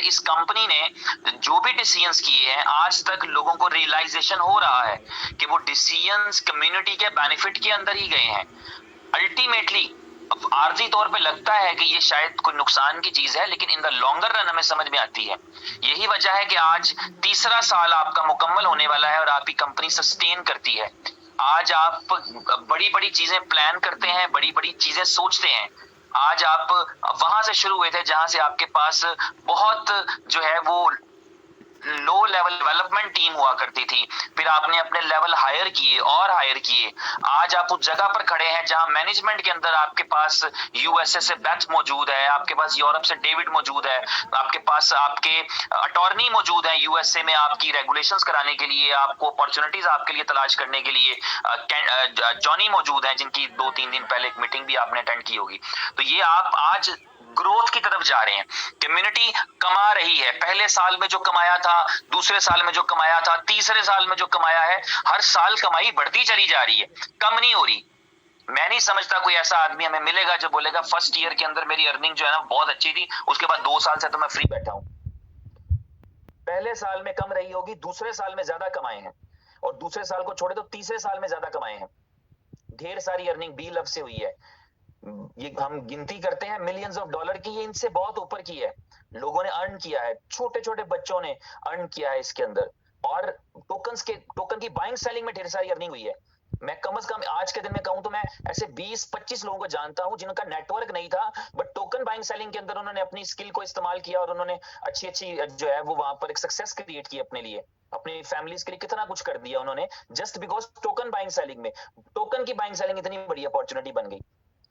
इस कंपनी ने जो भी डिसीजंस किए हैं आज तक लोगों को रियलाइजेशन हो रहा है कि वो डिसीजंस कम्युनिटी के बेनिफिट के अंदर ही गए हैं। अल्टीमेटली आर्जी तौर पे लगता है कि ये शायद कोई नुकसान की चीज है, लेकिन इन द लॉन्गर रन हमें समझ में आती है। यही वजह है कि आज तीसरा साल आपका मुकम्मल होने वाला है और आपकी कंपनी सस्टेन करती है। आज आप बड़ी बड़ी चीजें प्लान करते हैं, बड़ी बड़ी चीजें सोचते हैं। आज आप वहां से शुरू हुए थे जहां से आपके पास बहुत जो है वो लो लेवल डेवलपमेंट टीम हुआ करती थी, फिर आपने अपने लेवल हायर किए और हायर किए। आज आप उस जगह पर खड़े हैं जहां मैनेजमेंट के अंदर आपके पास यूएसए से बेथ मौजूद है, आपके पास यूरोप से डेविड मौजूद है, आपके पास आपके अटॉर्नी मौजूद है यूएसए में आपकी रेगुलेशंस कराने के लिए, आपको अपॉर्चुनिटीज आपके लिए तलाश करने के लिए जॉनी मौजूद है, जिनकी 2-3 दिन पहले एक मीटिंग भी आपने अटेंड की होगी। तो ये आप आज ग्रोथ की तरफ जा रहे हैं। कम्युनिटी कमा रही है, पहले साल में जो कमाया था, दूसरे साल में जो कमाया था, तीसरे साल में जो कमाया है, हर साल कमाई बढ़ती चली जा रही है, कम नहीं हो रही। मैं नहीं समझता कोई ऐसा आदमी हमें मिलेगा जो बोलेगा फर्स्ट ईयर के अंदर मेरी अर्निंग जो है ना बहुत अच्छी थी, उसके बाद 2 साल से तो मैं फ्री बैठा हूं। पहले साल में कम रही होगी, दूसरे साल में ज्यादा कमाए हैं, और दूसरे साल को छोड़े तो तीसरे साल में ज्यादा कमाए हैं। ढेर सारी अर्निंग बी लव से हुई है। ये हम गिनती करते हैं मिलियंस ऑफ डॉलर की, ये इनसे बहुत ऊपर की है। लोगों ने अर्न किया है, छोटे छोटे बच्चों ने अर्न किया है इसके अंदर। और टोकन की बाइंग सेलिंग में ढेर सारी अर्निंग हुई है। मैं कम से कम आज के दिन में कहूं तो मैं ऐसे 20-25 लोगों को जानता हूं जिनका नेटवर्क नहीं था, बट टोकन बाइंग सेलिंग के अंदर उन्होंने अपनी स्किल को इस्तेमाल किया और उन्होंने अच्छी अच्छी जो है वो वहां पर एक सक्सेस क्रिएट की अपने लिए, अपनी फैमिलीज के लिए कितना कुछ कर दिया उन्होंने, just because token buying selling में। टोकन की बाइंग सेलिंग इतनी बड़ी अपॉर्चुनिटी बन गई।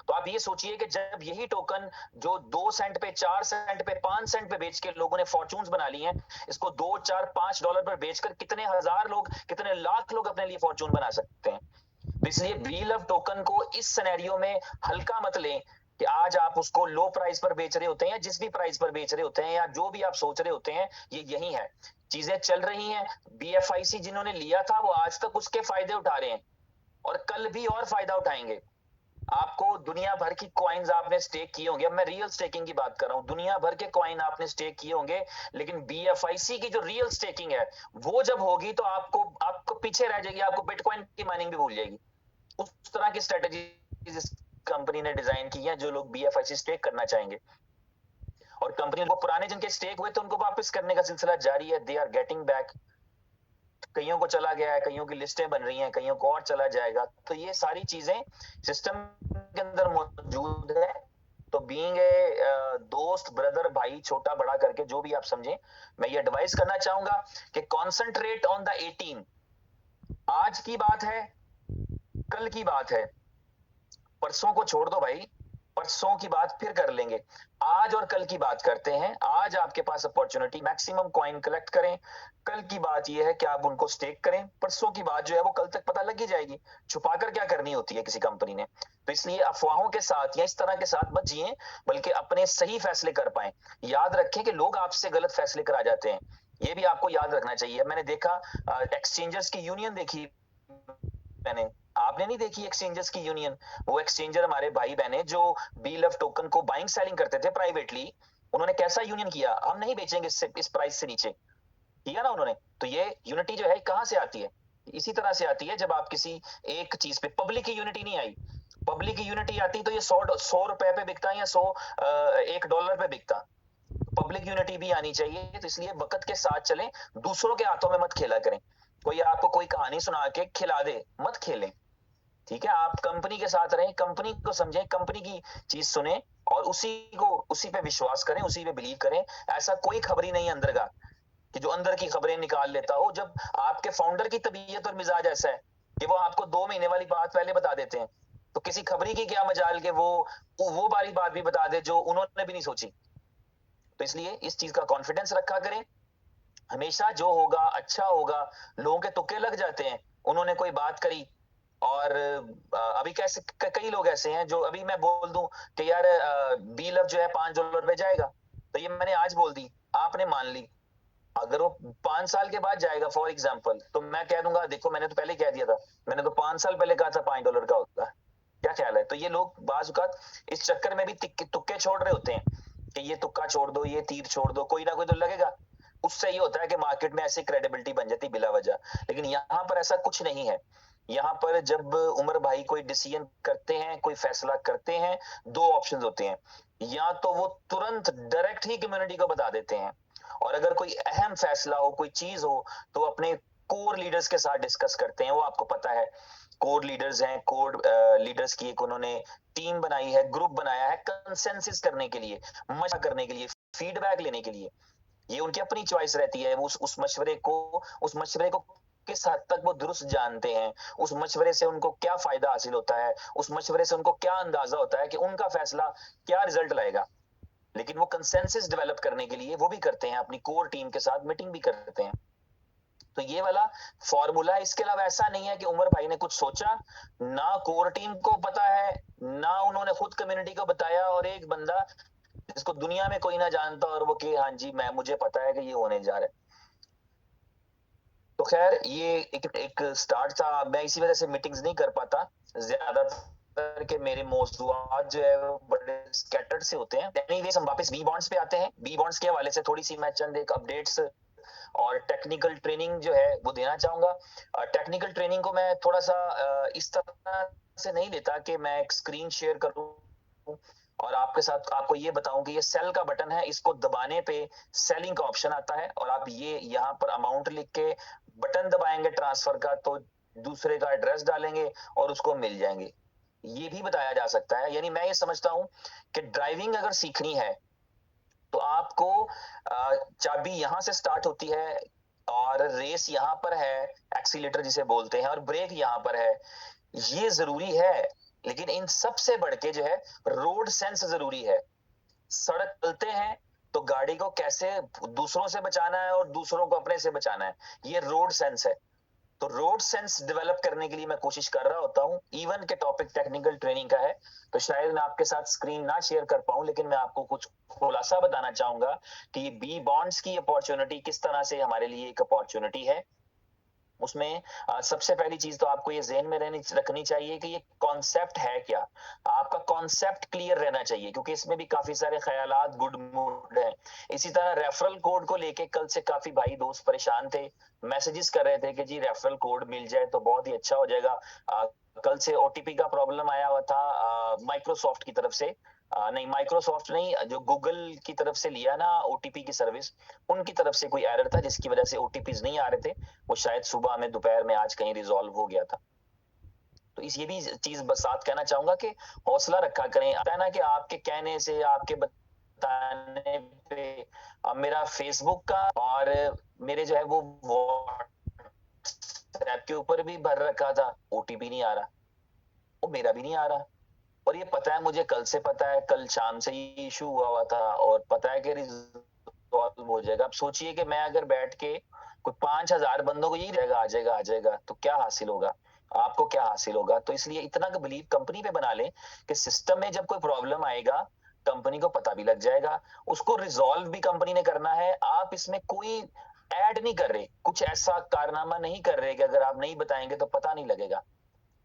तो आप ये सोचिए कि जब यही टोकन जो 2 सेंट पे, 4 सेंट पे, 5 सेंट पे बेच के लोगों ने फॉर्चून्स बना ली हैं, इसको 2, 4, 5 डॉलर पर बेचकर कितने हजार लोग, कितने लाख लोग अपने लिए फॉर्चून बना सकते हैं। तो इसलिए वी लव टोकन को इस सिनेरियो में हल्का मत लें कि आज आप उसको लो प्राइस पर बेच रहे होते हैं, या जिस भी प्राइस पर बेच रहे होते हैं, या जो भी आप सोच रहे होते हैं, ये यही है। चीजें चल रही हैं। बीएफआईसी जिन्होंने लिया था वो आज तक उसके फायदे उठा रहे हैं और कल भी और फायदा उठाएंगे। आपको दुनिया भर की कॉइन्स आपने स्टेक किए होंगे, अब मैं रियल स्टेकिंग की बात कर रहा हूं, दुनिया भर के कॉइन आपने स्टेक किए होंगे, लेकिन बीएफआईसी की जो रियल स्टेकिंग है वो जब होगी तो आपको आपको पीछे रह जाएगी, आपको बिटकॉइन की माइनिंग भी भूल जाएगी। उस तरह की स्ट्रेटेजी इस कंपनी ने डिजाइन की है, जो लोग बीएफआईसी स्टेक करना चाहेंगे। और कंपनी को पुराने जिनके स्टेक हुए थे उनको वापस करने का सिलसिला जारी है, दे आर गेटिंग बैक। कईयों को चला गया है, कईयों की लिस्टें बन रही हैं, कईयों को और चला जाएगा। तो ये सारी चीजें सिस्टम के अंदर मौजूद है। तो बीइंग ए दोस्त, ब्रदर, भाई, छोटा बड़ा करके जो भी आप समझें, मैं ये एडवाइस करना चाहूंगा कि कॉन्सेंट्रेट ऑन द 18। आज की बात है, कल की बात है, परसों को छोड़ दो भाई, परसों की बात फिर कर लेंगे। आज और कल की बात करते हैं। आज आपके पास अपॉर्चुनिटी, मैक्सिमम कॉइन कलेक्ट करें। कल की बात यह है कि आप उनको स्टेक करें। परसों की बात जो है वो कल तक पता लग ही जाएगी। छुपाकर क्या करनी होती है किसी कंपनी ने। तो इसलिए अफवाहों के साथ या इस तरह के साथ मत जिए, बल्कि अपने सही फैसले कर पाए। याद रखें कि लोग आपसे गलत फैसले करा जाते हैं, ये भी आपको याद रखना चाहिए। मैंने देखा एक्सचेंजर्स की यूनियन देखी मैंने, आपने नहीं देखी एक्सचेंजर्स की यूनियन। वो एक्सचेंजर हमारे भाई बहने जो बी लव टोकन को बाइंग सेलिंग करते थे प्राइवेटली, उन्होंने कैसा यूनियन किया, हम नहीं बेचेंगे इस प्राइस से नीचे, किया ना उन्होंने। तो ये यूनिटी जो है कहां से आती है? इसी तरह से आती है जब आप किसी एक चीज पे, पब्लिक की यूनिटी नहीं आई। पब्लिक की यूनिटी आती तो ये 100 रुपए पे बिकता या 1 डॉलर पे बिकता। पब्लिक यूनिटी भी आनी चाहिए। तो इसलिए वक्त के साथ चलें, दूसरों के हाथों में मत खेला करें। कोई आपको कोई कहानी सुना के खिला दे, मत खेलें। ठीक है, आप कंपनी के साथ रहें, कंपनी को समझें, कंपनी की चीज सुने और उसी पे विश्वास करें, उसी पे बिलीव करें। ऐसा कोई खबरी नहीं अंदर का कि जो अंदर की खबरें निकाल लेता हो। जब आपके फाउंडर की तबीयत और मिजाज ऐसा है कि वो आपको 2 महीने वाली बात पहले बता देते हैं, तो किसी खबरी की क्या मजाल के वो वाली बात भी बता दे जो उन्होंने भी नहीं सोची। तो इसलिए इस चीज का कॉन्फिडेंस रखा करें। हमेशा जो होगा अच्छा होगा। लोगों के तुक्के लग जाते हैं, उन्होंने कोई बात करी और अभी कैसे कई लोग ऐसे हैं जो अभी मैं बोल दूं कि यार बी लव जो है 5 डॉलर पे जाएगा, तो ये मैंने आज बोल दी, आपने मान ली। अगर वो 5 साल के बाद जाएगा फॉर एग्जाम्पल, तो मैं कह दूंगा देखो मैंने तो पहले ही कह दिया था, मैंने तो 5 साल पहले कहा था 5 डॉलर का होगा। क्या ख्याल है? तो ये लोग बाजुकात इस चक्कर में भी तुक्के छोड़ रहे होते हैं कि ये तुक्का छोड़ दो, ये तीर छोड़ दो, कोई ना कोई तो लगेगा। उससे ये होता है कि मार्केट में ऐसी क्रेडिबिलिटी बन जाती बिला वजह। लेकिन यहाँ पर ऐसा कुछ नहीं है। यहाँ पर जब उमर भाई कोई डिसीजन करते हैं, कोई फैसला करते हैं, दो ऑप्शंस होते हैं। या तो वो तुरंत डायरेक्ट ही कम्युनिटी को बता देते हैं, और अगर कोई अहम फैसला हो, कोई चीज हो, तो अपने कोर लीडर्स के साथ डिस्कस करते हैं। वो आपको पता है, कोर लीडर्स हैं, कोर लीडर्स की एक उन्होंने टीम बनाई है, ग्रुप बनाया है कंसेंसस करने के लिए, मशवरा करने के लिए, फीडबैक लेने के लिए। ये उनकी अपनी चॉइस रहती है। वो उस मशवरे को किस हद तक वो दुरुस्त जानते हैं, उस मशवरे से उनको क्या फायदा हासिल होता है, उस मशवरे से उनको क्या अंदाजा होता है कि उनका फैसला क्या रिजल्ट लाएगा। लेकिन वो कंसेंसस डेवलप करने के लिए वो भी करते हैं, अपनी कोर टीम के साथ मीटिंग भी करते हैं। तो ये वाला फॉर्मूला है। इसके अलावा ऐसा नहीं है कि उमर भाई ने कुछ सोचा, ना कोर टीम को पता है, ना उन्होंने खुद कम्युनिटी को बताया, और एक बंदा जिसको दुनिया में कोई ना जानता और वो कि हाँ जी मुझे पता है कि ये होने जा रहा है। तो खैर ये एक स्टार्ट था। मैं इसी वजह से मीटिंग्स नहीं कर पाता ज्यादातर, के मेरे मौजूआत जो है वो बड़े स्कैटर्ड से होते हैं। एनीवेज हम वापस बी बॉन्ड्स पे आते हैं। बी बॉन्ड्स के हवाले से थोड़ी सी मैं चंद एक अपडेट्स और टेक्निकल ट्रेनिंग जो है वो देना चाहूंगा। टेक्निकल ट्रेनिंग को मैं थोड़ा सा इस तरह से नहीं लेता कि मैं एक स्क्रीन शेयर करूं और आपके साथ आपको ये बताऊं कि ये सेल का बटन है, इसको दबाने पे सेलिंग का ऑप्शन आता है, और आप ये यहाँ पर अमाउंट लिख के बटन दबाएंगे ट्रांसफर का, तो दूसरे का एड्रेस डालेंगे और उसको मिल जाएंगे। ये भी बताया जा सकता है। यानी मैं ये समझता हूं कि ड्राइविंग अगर सीखनी है तो आपको चाबी यहां से स्टार्ट होती है, और रेस यहां पर है, एक्सीलेटर जिसे बोलते हैं, और ब्रेक यहां पर है। ये जरूरी है। लेकिन इन सबसे बढ़ के जो है रोड सेंस जरूरी है। सड़क चलते हैं तो गाड़ी को कैसे दूसरों से बचाना है और दूसरों को अपने से बचाना है, ये रोड सेंस है। तो रोड सेंस डेवलप करने के लिए मैं कोशिश कर रहा होता हूँ। इवन के टॉपिक टेक्निकल ट्रेनिंग का है, तो शायद मैं आपके साथ स्क्रीन ना शेयर कर पाऊं, लेकिन मैं आपको कुछ खुलासा बताना चाहूंगा कि बी बॉन्ड्स की अपॉर्चुनिटी किस तरह से हमारे लिए एक अपॉर्चुनिटी है। उसमें सबसे पहली चीज तो आपको ये ज़हन में रखनी चाहिए कि ये कॉन्सेप्ट है क्या। आपका कॉन्सेप्ट क्लियर रहना चाहिए, क्योंकि इसमें भी काफी सारे ख्यालात गुड मूड है। इसी तरह रेफरल कोड को लेके कल से काफी भाई दोस्त परेशान थे, मैसेजेस कर रहे थे कि जी रेफरल कोड मिल जाए तो बहुत ही अच्छा हो जाएगा। कल से ओटीपी का प्रॉब्लम आया हुआ था माइक्रोसॉफ्ट की तरफ से। नहीं, माइक्रोसॉफ्ट नहीं, जो गूगल की तरफ से लिया ना ओटीपी की सर्विस, उनकी तरफ से कोई एरर था जिसकी वजह से ओटीपीज नहीं आ रहे थे। वो शायद सुबह में दोपहर में आज कहीं रिजॉल्व हो गया था। तो इस ये भी चीज बस साथ कहना चाहूंगा कि हौसला रखा करें। आता है ना कि आपके कहने से, आपके बताने पे मेरा फेसबुक का और मेरे जो है वो व्हाट्सएप के ऊपर भी भर रखा था, ओटीपी नहीं आ रहा, वो मेरा भी नहीं आ रहा। और ये पता है, मुझे कल से पता है, कल शाम से ही इशू हुआ था, और पता है कि रिजॉल्व हो जाएगा। अब सोचिए कि मैं अगर बैठ के कोई 5,000 बंदों को यही रहेगा आ जाएगा आ जाएगा, तो क्या हासिल होगा, आपको क्या हासिल होगा। तो इसलिए इतना का बिलीव कंपनी पे बना लें कि सिस्टम में जब कोई प्रॉब्लम आएगा कंपनी को पता भी लग जाएगा, उसको रिजॉल्व भी कंपनी ने करना है। आप इसमें कोई ऐड नहीं कर रहे, कुछ ऐसा कारनामा नहीं कर रहे कि अगर आप नहीं बताएंगे तो पता नहीं लगेगा।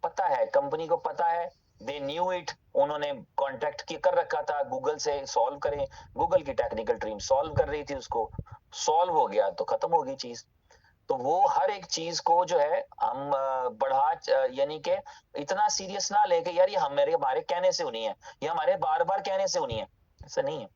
पता है, कंपनी को पता है, दे न्यू इट। उन्होंने कॉन्टेक्ट कर रखा था गूगल से, सॉल्व करें। गूगल की टेक्निकल टीम सॉल्व कर रही थी, उसको सॉल्व हो गया तो खत्म हो गई चीज। तो वो हर एक चीज को जो है हम यानी कि इतना सीरियस ना लेके यार ये हमारे कहने से होनी है, ये हमारे बार बार कहने से होनी है, ऐसा नहीं है।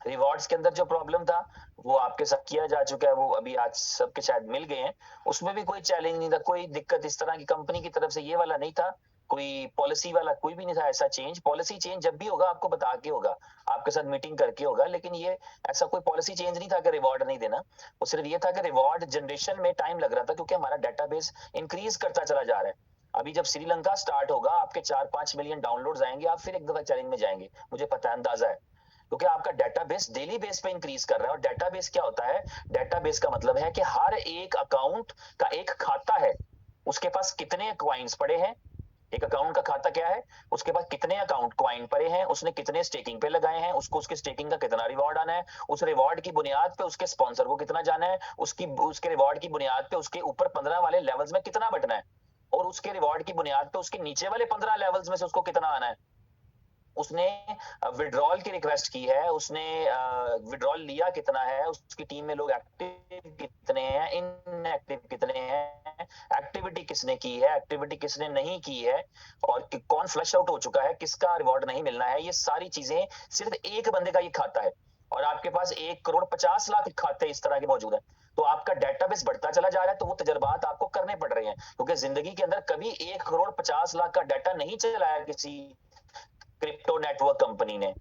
रिवॉर्ड्स के अंदर जो प्रॉब्लम था वो आपके साथ किया जा चुका है, वो अभी आज सबके शायद मिल गए हैं। उसमें भी कोई चैलेंज नहीं था, कोई दिक्कत इस तरह की कंपनी की तरफ से ये वाला नहीं था, कोई पॉलिसी वाला कोई भी नहीं था ऐसा चेंज। पॉलिसी चेंज जब भी होगा आपको बता के होगा, आपके साथ मीटिंग करके होगा। लेकिन ये ऐसा कोई पॉलिसी चेंज नहीं था कि रिवॉर्ड नहीं देना। वो सिर्फ ये था कि रिवॉर्ड जनरेशन में टाइम लग रहा था, क्योंकि हमारा डेटाबेस इंक्रीज करता चला जा रहा है। अभी जब श्रीलंका स्टार्ट होगा, आपके 4-5 मिलियन डाउनलोड्स आएंगे, आप फिर एक दफा चैलेंज में जाएंगे, मुझे पता है, अंदाजा है। क्योंकि आपका डेटाबेस डेली बेस पे इंक्रीज कर रहा है। और डेटाबेस क्या होता है, डेटाबेस का मतलब है कि हर एक अकाउंट का एक खाता है, उसके पास कितने क्वाइंस पड़े हैं। एक अकाउंट का खाता क्या है, उसके पास कितने अकाउंट क्वाइन पड़े हैं, उसने कितने स्टेकिंग पे लगाए हैं, उसको उसके स्टेकिंग का कितना रिवॉर्ड आना है, उस रिवॉर्ड की बुनियाद पे उसके स्पॉन्सर को कितना जाना है, उसके रिवॉर्ड की बुनियाद पे उसके ऊपर 15 वाले लेवल्स में कितना बटना है, और उसके रिवॉर्ड की बुनियाद पे उसके नीचे वाले 15 लेवल्स में से उसको कितना आना है। उसने विड्रॉल की रिक्वेस्ट की है, उसने विड्रॉल लिया कितना है, उसकी टीम में लोग एक्टिव कितने हैं, इनएक्टिव कितने हैं, एक्टिविटी किसने की है, एक्टिविटी किसने नहीं की है, और कौन फ्लश आउट हो चुका है, किसका रिवॉर्ड नहीं मिलना है, ये सारी चीजें सिर्फ एक बंदे का ये खाता है। और आपके पास 1,50,00,000 खाते इस तरह के मौजूद हैं। तो आपका डेटाबेस बढ़ता चला जा रहा है, तो वो तजर्बात आपको करने पड़ रहे हैं, क्योंकि जिंदगी के अंदर कभी 1,50,00,000 का डाटा नहीं चलाया किसी क्रिप्टो नेटवर्क कंपनी ने,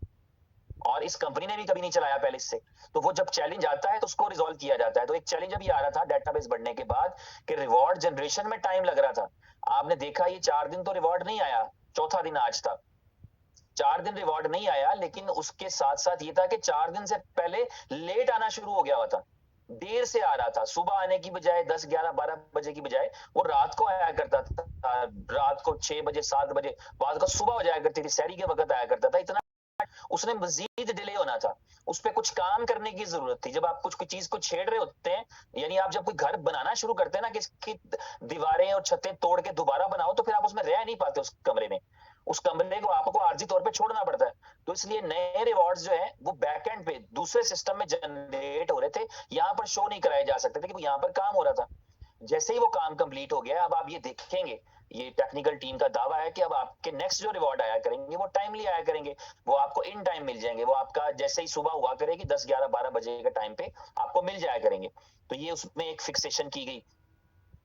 और इस कंपनी ने भी कभी नहीं चलाया पहले इससे। तो वो जब चैलेंज आता है तो उसको रिजॉल्व किया जाता है। तो एक चैलेंज अभी आ रहा था डेटाबेस बढ़ने के बाद कि रिवॉर्ड जनरेशन में टाइम लग रहा था। आपने देखा ये 4 दिन तो रिवॉर्ड नहीं आया, चौथा दिन आज था, 4 दिन रिवॉर्ड नहीं आया, लेकिन उसके साथ साथ ये था कि 4 दिन से पहले लेट आना शुरू हो गया हुआ था, देर से आ रहा था। सुबह आने की बजाय 10, 11, 12 बजे की बजाय वो रात को आया करता था, रात को 6 बजे, 7 बजे, बाद को सुबह हो जाया करती थी, सहरी के वक्त आया करता था। इतना उसने मजीद डिले होना था, उस पर कुछ काम करने की जरूरत थी। जब आप कुछ कोई चीज को छेड़ रहे होते हैं, यानी आप जब कोई घर बनाना शुरू करते हैं ना, कि इसकी दीवारें और छतें तोड़ के दोबारा बनाओ, तो फिर आप उसमें रह नहीं पाते, उस कमरे में, उस कमरे को आपको आर्जी तौर पे छोड़ना पड़ता है। तो इसलिए नए रिवॉर्ड्स जो है वो बैक एंड पे दूसरे सिस्टम में जनरेट हो रहे थे, यहाँ पर शो नहीं कराए जा सकते थे, क्योंकि यहाँ पर काम हो रहा था। जैसे ही वो काम कंप्लीट हो गया, अब आप ये देखेंगे, ये टेक्निकल टीम का दावा है कि अब आपके नेक्स्ट जो रिवॉर्ड आया करेंगे वो टाइमली आया करेंगे, वो आपको इन टाइम मिल जाएंगे, वो आपका जैसे ही सुबह हुआ करेगी 10, 11, 12 बजे के टाइम पे आपको मिल जाया करेंगे। तो ये उसमें एक फिक्सेशन की गई,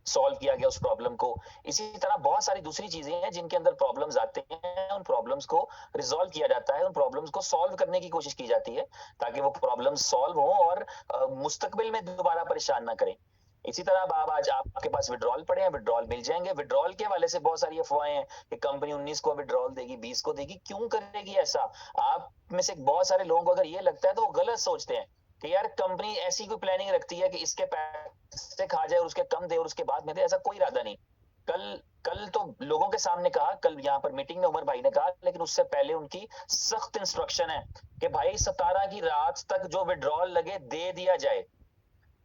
सॉल्व किया गया उस प्रॉब्लम को। इसी तरह बहुत सारी दूसरी चीजें हैं जिनके अंदर प्रॉब्लम्स आते हैं, उन प्रॉब्लम्स को रिजॉल्व किया जाता है, उन प्रॉब्लम्स को सॉल्व करने की कोशिश की जाती है, ताकि वो प्रॉब्लम्स सॉल्व हो और मुस्तकबिल में दोबारा परेशान ना करें। इसी तरह अब आज आपके पास विड्रॉल पड़े हैं, विड्रॉल मिल जाएंगे। विड्रॉल के वाले से बहुत सारी अफवाहें हैं कि कंपनी 19 को विड्रॉल देगी, 20 को देगी। क्यों करेगी ऐसा? आप में से बहुत सारे लोगों को अगर ये लगता है तो वो गलत सोचते हैं कि यार कंपनी ऐसी कोई प्लानिंग रखती है कि इसके पैसे खा जाए और उसके कम दे और उसके बाद में दे, ऐसा कोई इरादा नहीं। कल कल तो लोगों के सामने कहा, कल यहाँ पर मीटिंग में उमर भाई ने कहा, लेकिन उससे पहले उनकी सख्त इंस्ट्रक्शन है कि भाई 17 की रात तक जो विड्रॉल लगे दे दिया जाए,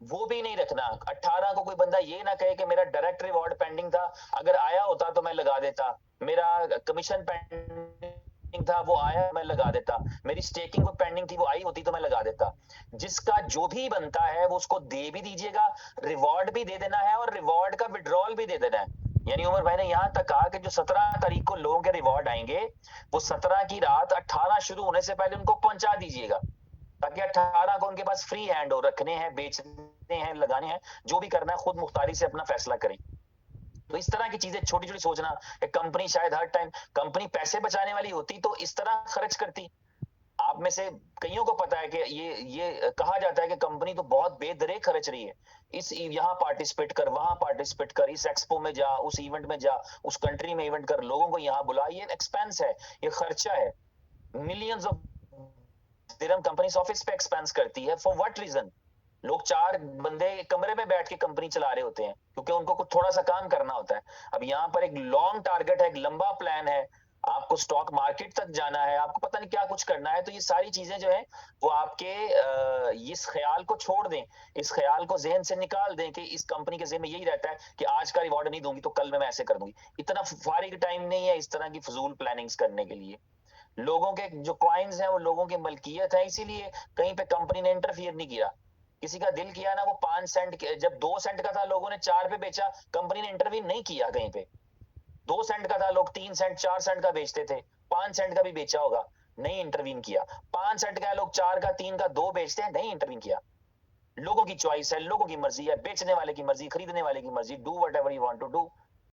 वो भी नहीं रखना। 18 को कोई बंदा ये ना कहे कि मेरा डायरेक्ट रिवॉर्ड पेंडिंग था, अगर आया होता तो मैं लगा देता, मेरा कमीशन पेंडिंग था वो आया मैं लगा देता, मेरी स्टेकिंग पेंडिंग थी वो आई होती तो मैं लगा देता। जिसका जो भी बनता है वो उसको दे भी दीजिएगा, रिवॉर्ड भी दे देना है और रिवॉर्ड का विड्रॉल भी दे देना है। यानी उमर भाई ने यहां तक कहा कि जो 17 तारीख को लोगों के रिवॉर्ड आएंगे, वो 17 की रात 18 शुरू होने से पहले उनको पहुंचा दीजिएगा, ताकि 18 को उनके पास फ्री हैंड हो, रखने हैं, बेचने हैं, लगाने हैं, जो भी करना है खुद मुख्तारी से अपना फैसला करें। तो इस तरह की चीजें छोटी छोटी सोचना, कंपनी शायद हर टाइम कंपनी पैसे बचाने वाली होती तो इस तरह खर्च करती। आप में से कईयों को पता है कि ये कहा जाता है कि कंपनी तो बहुत बेदरे खर्च रही है, इस यहाँ पार्टिसिपेट कर, वहां पार्टिसिपेट कर, इस एक्सपो में जा, उस इवेंट में जा, उस कंट्री में इवेंट कर, लोगों को यहाँ बुला। ये एक्सपेंस है, ये खर्चा है, millions of dirham company office पे एक्सपेंस करती है। For what reason? लोग 4 बंदे कमरे में बैठ के कंपनी चला रहे होते हैं, क्योंकि उनको कुछ थोड़ा सा काम करना होता है। अब यहाँ पर एक लॉन्ग टारगेट है, एक लंबा प्लान है, आपको स्टॉक मार्केट तक जाना है, आपको पता नहीं क्या कुछ करना है। तो ये सारी चीजें जो है वो आपके इस ख्याल को छोड़ दें, इस ख्याल को जहन से निकाल दें कि इस कंपनी के जहन में यही रहता है कि आज का रिवॉर्ड नहीं दूंगी तो कल मैं ऐसे कर दूंगी। इतना फारिग टाइम नहीं है इस तरह की फजूल प्लानिंग्स करने के लिए। लोगों के जो कॉइन्स हैं वो लोगों की मलकियत है, इसीलिए कहीं पे कंपनी ने इंटरफियर नहीं किया। किसी का दिल किया ना, वो 5 सेंट जब 2 सेंट का था लोगों ने 4 पे बेचा, कंपनी ने इंटरवीन नहीं किया कहीं पे। 2 सेंट का था, लोग 3 सेंट 4 सेंट का बेचते थे, 5 सेंट का भी बेचा होगा, नहीं इंटरवीन किया। 5 सेंट का लोग 4 का 3 का 2 बेचते हैं, नहीं इंटरवीन किया। लोगों की चॉइस है, लोगों की मर्जी है, बेचने वाले की मर्जी, खरीदने वाले की मर्जी, do whatever you want to do.